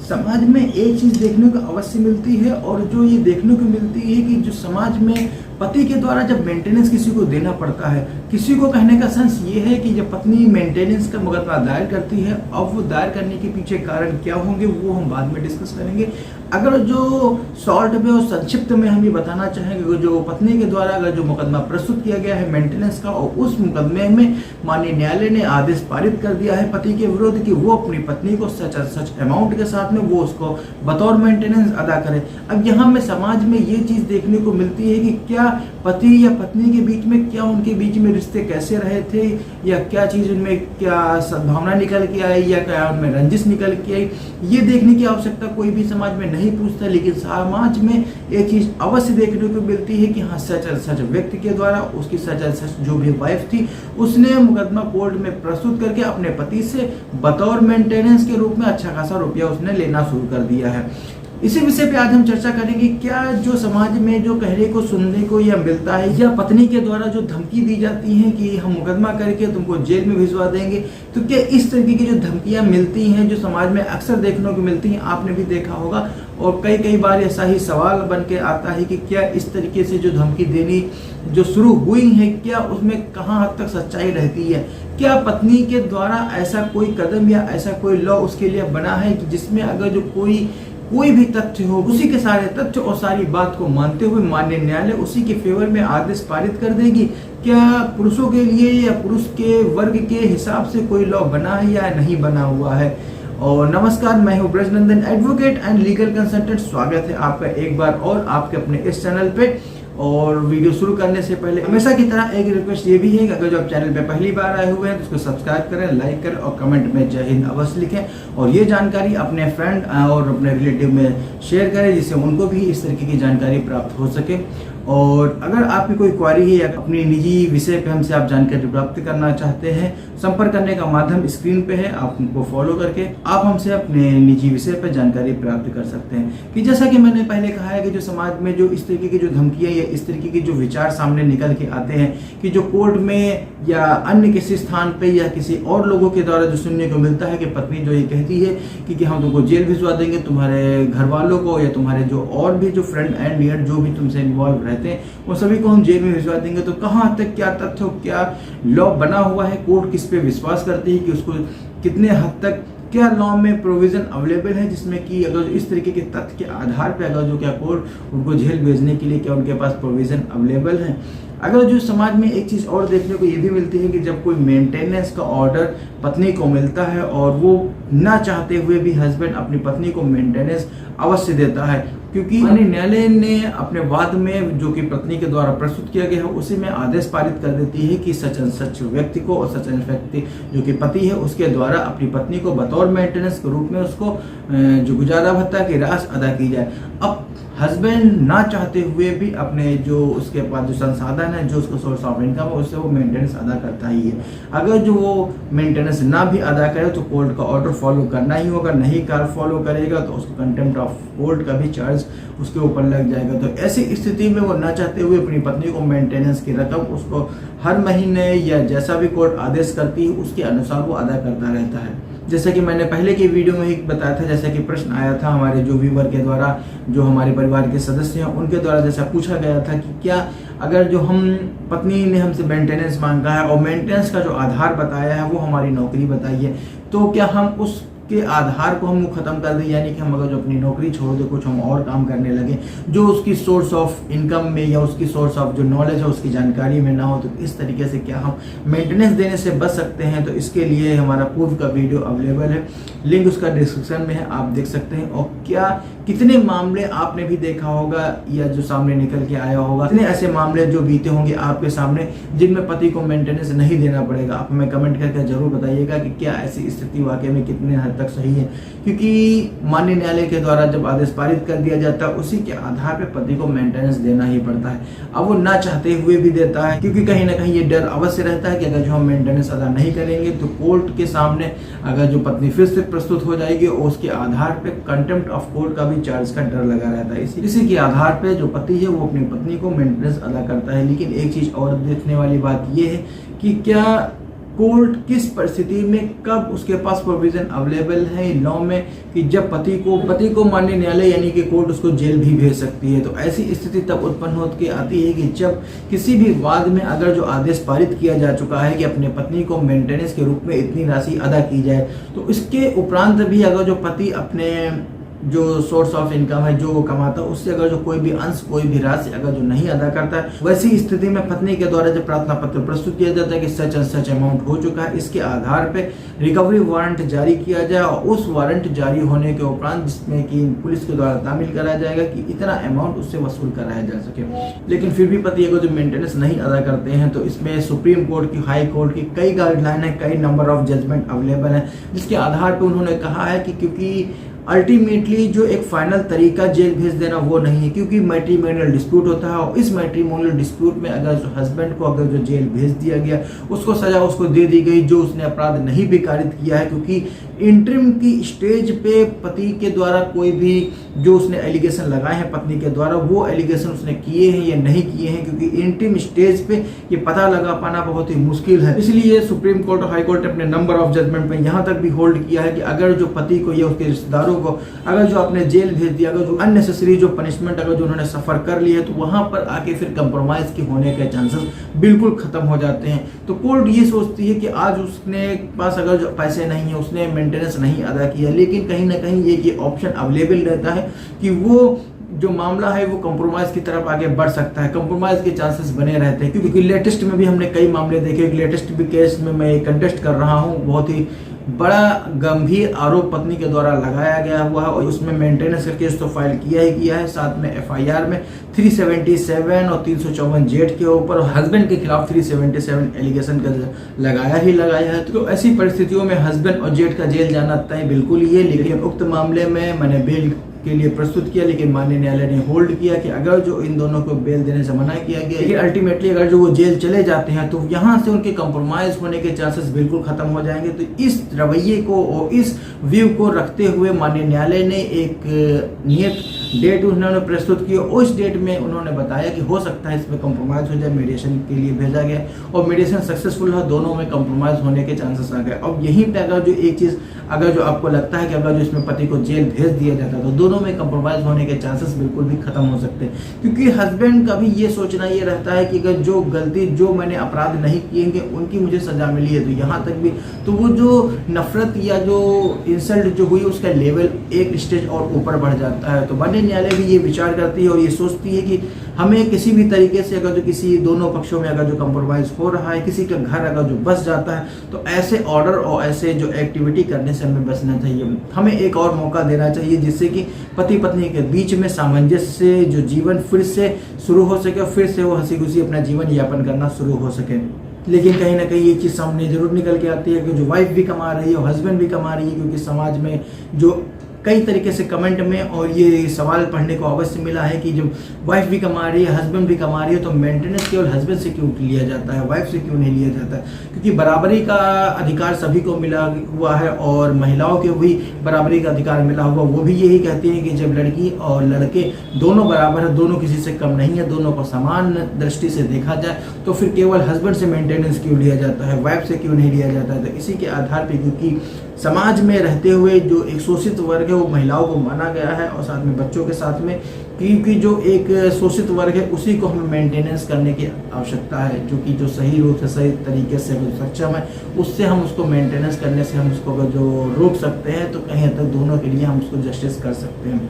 समाज में एक चीज देखने को अवश्य मिलती है, और जो ये देखने को मिलती है कि जो समाज में पति के द्वारा जब मेंटेनेंस किसी को देना पड़ता है, किसी को कहने का सेंस ये है कि जब पत्नी मेंटेनेंस का मुकदमा दायर करती है, अब वो दायर करने के पीछे कारण क्या होंगे वो हम बाद में डिस्कस करेंगे। अगर जो शॉर्ट में और संक्षिप्त में हम ये बताना चाहेंगे, जो पत्नी के द्वारा अगर जो मुकदमा प्रस्तुत किया गया है मेंटेनेंस का, और उस मुकदमे में माननीय न्यायालय ने आदेश पारित कर दिया है पति के विरुद्ध कि वो अपनी पत्नी को सच अमाउंट के साथ में वो उसको बतौर मेंटेनेंस अदा करे। अब यहाँ में समाज में ये चीज देखने को मिलती है कि क्या पति या पत्नी के बीच में, क्या उनके बीच में रिश्ते कैसे रहे थे, या क्या चीज उनमें, क्या सद्भावना निकल के आई या क्या उनमें रंजिश निकल के आई, ये देखने की आवश्यकता कोई भी समाज में नहीं पूछता। लेकिन समाज में एक चीज अवश्य देखने को मिलती है कि हाँ, सच व्यक्ति के द्वारा उसकी सच जो भी वाइफ थी उसने मुकदमा कोर्ट में प्रस्तुत करके अपने पति से बतौर मेंटेनेंस के रूप में अच्छा खासा रुपया उसने लेना शुरू कर दिया है। इसी विषय पे आज हम चर्चा करेंगे। क्या जो समाज में जो कहने को सुनने को या मिलता है, या पत्नी के द्वारा जो धमकी दी जाती है कि हम मुकदमा करके तुमको जेल में भिजवा देंगे, तो क्या इस तरीके की जो धमकियां मिलती हैं जो समाज में अक्सर देखने को मिलती हैं, आपने भी देखा होगा, और कई बार ऐसा ही सवाल बन के आता है कि क्या इस तरीके से जो धमकी देनी जो शुरू हुई है, क्या उसमें कहाँ हद तक सच्चाई रहती है? क्या पत्नी के द्वारा ऐसा कोई कदम या ऐसा कोई लॉ उसके लिए बना है कि जिसमें अगर जो कोई भी तथ्य हो, उसी के सारे तथ्य और सारी बात को मानते हुए माननीय न्यायालय उसी के फेवर में आदेश पारित कर देगी? क्या पुरुषों के लिए या पुरुष के वर्ग के हिसाब से कोई लॉ बना है या नहीं बना हुआ है? और नमस्कार, मैं हूं Brajnandan, advocate and legal consultant. स्वागत है आपका एक बार और आपके अपने इस चैनल पे। और वीडियो शुरू करने से पहले हमेशा की तरह एक रिक्वेस्ट ये भी है कि अगर जो आप चैनल पे पहली बार आए हुए हैं तो उसको सब्सक्राइब करें, लाइक करें और कमेंट में जय हिंद अवश्य लिखें, और ये जानकारी अपने फ्रेंड और अपने रिलेटिव में शेयर करें जिससे उनको भी इस तरीके की जानकारी प्राप्त हो सके। और अगर आपकी कोई क्वारी है या अपनी निजी विषय पे हमसे आप जानकारी प्राप्त करना चाहते हैं, संपर्क करने का माध्यम स्क्रीन पे है, आप उनको फॉलो करके आप हमसे अपने निजी विषय पर जानकारी प्राप्त कर सकते हैं। कि जैसा कि मैंने पहले कहा है कि जो समाज में जो इस तरीके की जो धमकियां या इस तरीके के जो विचार सामने निकल के आते हैं कि जो कोर्ट में या अन्य किसी स्थान पे या किसी और लोगों के द्वारा जो सुनने को मिलता है कि पत्नी जो ये कहती है कि हम तुमको जेल भिजवा देंगे, तुम्हारे घर वालों को या तुम्हारे जो और भी जो फ्रेंड एंड नियर जो भी तुमसे इन्वॉल्व रहते हैं वो सभी को हम जेल में भिजवा देंगे। तो कहाँ तक क्या तथ्य, क्या लॉ बना हुआ है, कोर्ट किस पे विश्वास करती है कि उसको कितने हद तक, क्या लॉ में प्रोविजन अवेलेबल है जिसमें कि अगर इस तरीके के तथ्य के आधार पे अगर जो क्या कोर्ट उनको जेल भेजने के लिए क्या उनके पास प्रोविजन अवेलेबल है। अगर जो समाज में एक चीज़ और देखने को ये भी मिलती है कि जब कोई मेंटेनेंस का ऑर्डर पत्नी को मिलता है और वो ना चाहते हुए भी हस्बैंड अपनी पत्नी को मेंटेनेंस अवश्य देता है, क्योंकि न्यायालय ने अपने वाद में जो कि पत्नी के द्वारा प्रस्तुत किया गया है उसी में आदेश पारित कर देती है कि सच व्यक्ति को और सच व्यक्ति जो कि पति है उसके द्वारा अपनी पत्नी को बतौर मेंटेनेंस के रूप में उसको जो गुजारा भत्ता की राशि अदा की जाए। अब हस्बैंड ना चाहते हुए भी अपने जो उसके पास जो संसाधन है, जो उसको सोर्स ऑफ इनकम है, उससे वो मेंटेनेंस अदा करता ही है। अगर जो वो मेंटेनेंस ना भी अदा करे तो कोर्ट का ऑर्डर फॉलो करना ही होगा, नहीं कर फॉलो करेगा तो उसको कंटेम्प्ट ऑफ कोर्ट का भी चार्ज उसके ऊपर लग जाएगा। तो ऐसी स्थिति में वो ना चाहते हुए अपनी पत्नी को मेंटेनेंस की रकम उसको हर महीने या जैसा भी कोर्ट आदेश करती है उसके अनुसार वो अदा करता रहता है। जैसे कि मैंने पहले की वीडियो में ही बताया था, जैसे कि प्रश्न आया था हमारे जो व्यूवर के द्वारा, जो हमारे परिवार के सदस्य हैं उनके द्वारा, जैसा पूछा गया था कि क्या अगर जो हम पत्नी ने हमसे मेंटेनेंस मांगा है और मेंटेनेंस का जो आधार बताया है वो हमारी नौकरी बताई है, तो क्या हम उस के आधार को हम खत्म कर दें, यानी कि हम अगर जो अपनी नौकरी छोड़ दे कुछ हम और काम करने लगे जो उसकी सोर्स ऑफ इनकम में या उसकी सोर्स ऑफ जो नॉलेज है उसकी जानकारी में ना हो, तो इस तरीके से क्या हम मेंटेनेंस देने से बच सकते हैं? तो इसके लिए हमारा पूर्व का वीडियो अवेलेबल है, लिंक उसका डिस्क्रिप्शन में है, आप देख सकते हैं। और क्या कितने मामले आपने भी देखा होगा या जो सामने निकल के आया होगा, कितने ऐसे मामले जो बीते होंगे आपके सामने जिनमें पति को मेंटेनेंस नहीं देना पड़ेगा? आप हमें कमेंट करके जरूर बताइएगा कि क्या ऐसी स्थिति वाकई में कितने हद तक सही है, क्योंकि माननीय न्यायालय के द्वारा जब आदेश पारित कर दिया जाता है उसी के आधार पे पति को मेंटेनेंस देना ही पड़ता है। अब वो ना चाहते हुए भी देता है, क्योंकि कहीं ना कहीं ये डर अवश्य रहता है कि अगर जो हम मेंटेनेंस अदा नहीं करेंगे तो कोर्ट के सामने अगर जो पत्नी फिर से प्रस्तुत हो जाएगी और उसके आधार पे कंटेम्प्ट ऑफ कोर्ट का भी चार्ज का डर लगा रहता है। इसी के आधार पे जो पति है वो अपनी पत्नी को मेंटेनेंस अदा करता है। लेकिन एक चीज और देखने वाली बात ये है कि क्या कोर्ट किस परिस्थिति में कब उसके पास प्रोविजन अवेलेबल है लॉ में कि जब पति को माननीय न्यायालय यानी कि कोर्ट उसको जेल भी भेज सकती है। तो ऐसी स्थिति तब उत्पन्न होती आती है कि जब किसी भी वाद में अगर जो आदेश पारित किया जा चुका है कि अपने पत्नी को मेंटेनेंस के रूप में इतनी राशि अदा की जाए, तो इसके उपरांत भी अगर जो पति अपने जो सोर्स ऑफ इनकम है जो वो कमाता है उससे अगर जो कोई भी अंश कोई भी राशि अगर जो नहीं अदा करता है, वैसी स्थिति में पत्नी के द्वारा जब प्रार्थना पत्र प्रस्तुत किया जाता है कि सच एंड सच अमाउंट हो चुका है, इसके आधार पे रिकवरी वारंट जारी किया जाए और उस वारंट जारी होने के उपरांत जिसमें कि पुलिस के द्वारा तामील कराया जाएगा कि इतना अमाउंट उससे वसूल कराया जा सके। लेकिन फिर भी पति अगर जो मेंटेनेंस नहीं अदा करते हैं तो इसमें सुप्रीम कोर्ट की, हाई कोर्ट की कई गाइडलाइन है, कई नंबर ऑफ जजमेंट अवेलेबल है, जिसके आधार पर उन्होंने कहा है कि क्योंकि अल्टीमेटली जो एक फाइनल तरीका जेल भेज देना वो नहीं है, क्योंकि मैट्रिमोनियल डिस्प्यूट होता है और इस मैट्रिमोनियल डिस्प्यूट में अगर जो हस्बैंड को अगर जो जेल भेज दिया गया, उसको सजा उसको दे दी गई जो उसने अपराध नहीं भी कारित किया है, क्योंकि इंटरिम की स्टेज पे पति के द्वारा कोई भी जो उसने एलिगेशन लगाए हैं पत्नी के द्वारा वो एलिगेशन उसने किए हैं या नहीं किए हैं, क्योंकि इंटरिम स्टेज पे ये पता लगा पाना बहुत ही मुश्किल है। इसलिए सुप्रीम कोर्ट और हाई कोर्ट ने अपने नंबर ऑफ जजमेंट में यहाँ तक भी होल्ड किया है कि अगर जो पति को या उसके रिश्तेदारों को अगर जो आपने जेल भेज दिया, अगर जो अननेसेसरी जो पनिशमेंट अगर जो उन्होंने सफर कर ली है, तो वहां पर आके फिर कंप्रोमाइज के होने के चांसेस बिल्कुल खत्म हो जाते हैं। तो कोर्ट ये सोचती है कि आज उसने पास अगर जो पैसे नहीं है, उसने मेंटेनेंस नहीं अदा किया, लेकिन कहीं ना कहीं ये ऑप्शन अवेलेबल रहता है कि वो जो मामला है वो कंप्रोमाइज की तरफ आगे बढ़ सकता है, कंप्रोमाइज के चांसेस बने रहते हैं। क्योंकि लेटेस्ट में भी हमने कई मामले देखे, लेटेस्ट भी केस में मैं कंटेस्ट कर रहा हूँ, बहुत ही बड़ा गंभीर आरोप पत्नी के द्वारा लगाया गया हुआ है और उसमें मेंटेनेंस का केस तो फाइल किया ही किया है, साथ में एफआईआर में 377 और 354 जेड के ऊपर हस्बैंड के खिलाफ 377 एलिगेशन का लगाया ही लगाया है। तो ऐसी परिस्थितियों में हस्बैंड और जेड का जेल जाना तय बिल्कुल ही है। लेकिन उक्त मामले में मैंने बेल के लिए प्रस्तुत किया, लेकिन माननीय न्यायालय ने होल्ड किया कि अगर जो इन दोनों को बेल देने से मना किया गया, लेकिन अल्टीमेटली अगर जो वो जेल चले जाते हैं तो यहाँ से उनके कंप्रोमाइज होने के चांसेस बिल्कुल खत्म हो जाएंगे। तो इस रवैये को और इस व्यू को रखते हुए माननीय न्यायालय ने एक नियत डेट उन्होंने प्रस्तुत की और उस डेट में उन्होंने बताया कि हो सकता है इसमें कंप्रोमाइज हो जाए। मीडिएशन के लिए भेजा गया और मीडिएशन सक्सेसफुल हुआ, दोनों में कंप्रोमाइज होने के चांसेस आ गए। अब यहीं पे अगर जो एक चीज अगर जो आपको लगता है कि अगर जो इसमें पति को जेल भेज दिया जाता तो दोनों में कंप्रोमाइज होने के चांसेस बिल्कुल भी खत्म हो सकते हैं, क्योंकि हस्बैंड का भी ये सोचना ये रहता है कि अगर जो गलती जो मैंने अपराध नहीं किए उनकी मुझे सजा मिली है, तो यहाँ तक भी तो वो जो नफरत या जो इंसल्ट जो हुई उसका लेवल एक स्टेज और ऊपर बढ़ जाता है। तो माननीय न्यायालय भी ये विचार करती है और ये सोचती है कि हमें किसी भी तरीके से अगर जो किसी दोनों पक्षों में अगर जो कंप्रोमाइज हो रहा है, किसी का घर अगर जो बस जाता है, तो ऐसे ऑर्डर और ऐसे जो एक्टिविटी करने से हमें बचना चाहिए। हमें एक और मौका देना चाहिए जिससे कि पति पत्नी के बीच में सामंजस्य से जो जीवन फिर से शुरू हो सके और फिर से वो हंसी खुशी अपना जीवन यापन करना शुरू हो सके। लेकिन कहीं ना कहीं ये चीज़ सामने जरूर निकल के आती है कि जो वाइफ भी कमा रही है और हस्बैंड भी कमा रही है, क्योंकि समाज में जो कई तरीके से कमेंट में और ये सवाल पढ़ने को अवश्य मिला है कि जब वाइफ भी कमा रही है हस्बैंड भी कमा रही है तो मेंटेनेंस केवल हस्बैंड से क्यों लिया जाता है, वाइफ से क्यों नहीं लिया जाता है? क्योंकि बराबरी का अधिकार सभी को मिला हुआ है और महिलाओं के भी बराबरी का अधिकार मिला हुआ। वो भी यही कहती हैं कि जब लड़की और लड़के दोनों बराबर है, दोनों किसी से कम नहीं है, दोनों को समान दृष्टि से देखा जाए, तो फिर केवल हस्बैंड से मेंटेनेंस क्यों लिया जाता है, वाइफ से क्यों नहीं लिया जाता है? तो इसी के आधार पर क्योंकि समाज में रहते हुए जो एक शोषित वर्ग है वो महिलाओं को माना गया है और साथ में बच्चों के साथ में, क्योंकि जो एक शोषित वर्ग है उसी को हमें मेंटेनेंस करने की आवश्यकता है, जो कि जो सही रूप से सही तरीके से सक्षम है उससे हम उसको मेंटेनेंस करने से हम उसको जो रोक सकते हैं, तो कहीं हद तक दोनों के लिए हम उसको जस्टिस कर सकते हैं।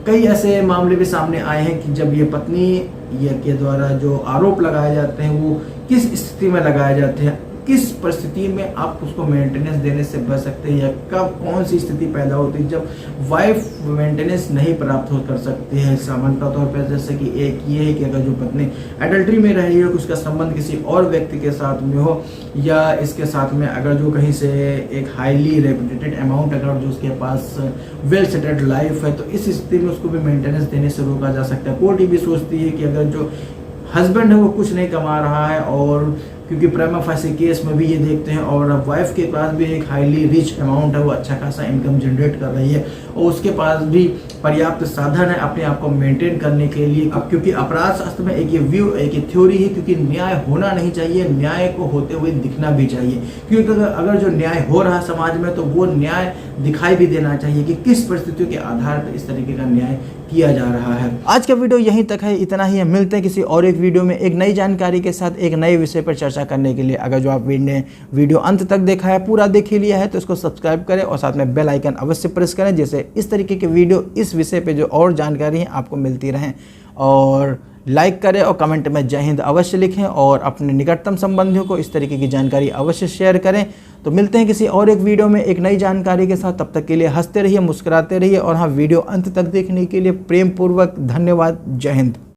कई ऐसे मामले भी सामने आए हैं कि जब ये पत्नी के द्वारा जो आरोप लगाए जाते हैं वो किस स्थिति में लगाए जाते हैं, किस परिस्थिति में आप उसको मेंटेनेंस देने से बच सकते हैं, या कब कौन सी स्थिति पैदा होती है जब वाइफ मेंटेनेंस नहीं प्राप्त कर सकती है। सामान्यतः तौर पर जैसे कि एक ये है कि अगर जो पत्नी एडल्ट्री में रही है, उसका संबंध किसी और व्यक्ति के साथ में हो, या इसके साथ में अगर जो कहीं से एक हाईली रेपुटेटेड अमाउंट अगर जो उसके पास वेल सेटल्ड लाइफ है, तो इस स्थिति में उसको भी मेंटेनेंस देने से रोका जा सकता है। कोर्ट ये भी सोचती है कि अगर जो हस्बैंड है वो कुछ नहीं कमा रहा है, और क्योंकि प्रेमा फाइसी केस में भी ये देखते हैं, और वाइफ के पास भी एक हाईली रिच अमाउंट है, वो अच्छा खासा इनकम जनरेट कर रही है और उसके पास भी पर्याप्त साधन है अपने आप को मेंटेन करने के लिए। अब क्योंकि अपराध शास्त्र में एक ये व्यू, एक ये थ्योरी है, क्योंकि न्याय होना नहीं चाहिए, न्याय को होते हुए दिखना भी चाहिए। क्योंकि अगर जो न्याय हो रहा है समाज में तो वो न्याय दिखाई भी देना चाहिए कि किस परिस्थितियों के आधार पर इस तरीके का न्याय किया जा रहा है। आज का वीडियो यहीं तक है, इतना ही है। मिलते हैं किसी और एक वीडियो में एक नई जानकारी के साथ, एक नए विषय पर चर्चा करने के लिए। अगर जो आप ने वीडियो अंत तक देखा है, पूरा देख ही लिया है, तो इसको सब्सक्राइब करें और साथ में बेल आइकन अवश्य प्रेस करें, जिससे इस तरीके के वीडियो इस विषय पे जो और जानकारी है आपको मिलती रहें। और लाइक करें और कमेंट में जय हिंद अवश्य लिखें और अपने निकटतम संबंधियों को इस तरीके की जानकारी अवश्य शेयर करें। तो मिलते हैं किसी और एक वीडियो में एक नई जानकारी के साथ। तब तक के लिए हंसते रहिए, मुस्कुराते रहिए और हाँ, वीडियो अंत तक देखने के लिए प्रेम पूर्वक धन्यवाद। जय हिंद।